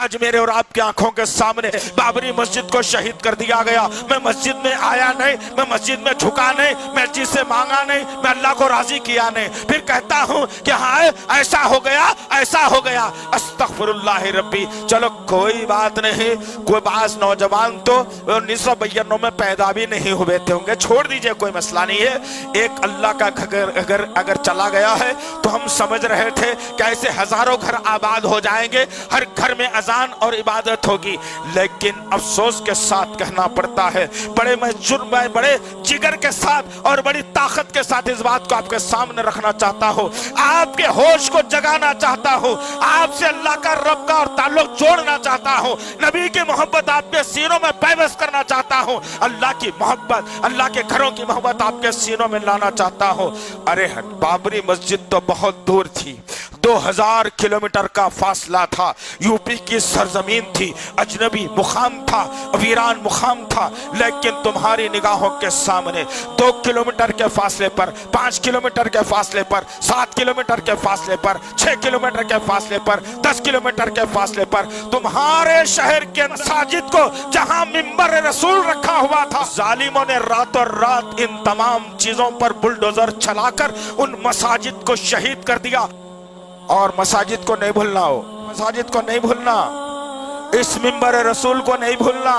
آج میرے اور آپ کی آنکھوں کے سامنے بابری مسجد کو شہید کر دیا گیا۔ میں مسجد میں آیا نہیں، میں مسجد میں جھکا نہیں، میں جس سے مانگا نہیں، میں اللہ کو راضی کیا نہیں، پھر کہتا ہوں کہ ہاں ایسا ہو گیا، ایسا ہو گیا، استغفر اللہ ربی۔ چلو کوئی بات نہیں، کوئی بعض نوجوان تو 1992 میں پیدا بھی نہیں ہوئے تھے ہوں گے، چھوڑ دیجئے، کوئی مسئلہ نہیں ہے۔ ایک اللہ کا اگر چلا گیا ہے تو ہم سمجھ رہے تھے کہ ایسے ہزاروں گھر آباد ہو جائیں گے، ہر گھر میں اذان اور عبادت ہوگی، لیکن افسوس کے ساتھ کہنا پڑتا ہے، بڑے جگر کے ساتھ اور بڑی طاقت کے ساتھ اس بات کو آپ کے سامنے رکھنا چاہتا ہوں، آپ کے ہوش کو جگانا چاہتا ہوں، آپ سے اللہ کا رب کا اور تعلق جوڑنا چاہتا ہوں، نبی کی محبت آپ کے سینوں میں پیوست کرنا چاہتا ہوں، اللہ کی محبت، اللہ کے گھروں کی محبت آپ کے سینوں میں لانا چاہتا ہوں۔ ارے بابری مسجد تو بہت دور تھی، 2000 کلومیٹر کا فاصلہ تھا، یو پی کی سرزمین تھی، اجنبی مقام تھا، ویران مقام تھا، لیکن تمہاری نگاہوں کے سامنے 2 کلومیٹر کے فاصلے پر، 5 کلومیٹر کے فاصلے پر، 7 کلومیٹر کے فاصلے پر، 6 کلومیٹر کے فاصلے پر، 10 کلومیٹر کے فاصلے پر تمہارے شہر کے مساجد کو جہاں منبر رسول رکھا ہوا تھا، ظالموں نے راتوں رات ان تمام چیزوں پر بلڈوزر چلا کر ان مساجد کو شہید کر دیا۔ اور مساجد کو نہیں بھولنا ہو، مساجد کو نہیں بھولنا، اس منبر رسول کو نہیں بھولنا،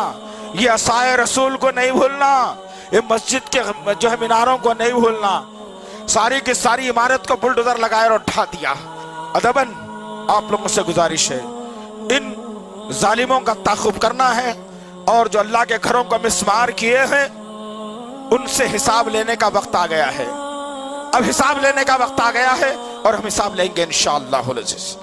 یہ عصائے رسول کو نہیں بھولنا، یہ مسجد کے جو ہے میناروں کو نہیں بھولنا، ساری کی ساری عمارت کو بلڈوزر لگائے اور اٹھا دیا۔ ادباً آپ لوگوں سے گزارش ہے، ان ظالموں کا تعاقب کرنا ہے، اور جو اللہ کے گھروں کو مسمار کیے ہیں ان سے حساب لینے کا وقت آ گیا ہے، اب حساب لینے کا وقت آ گیا ہے، اور ہم حساب لیں گے انشاءاللہ العزیز۔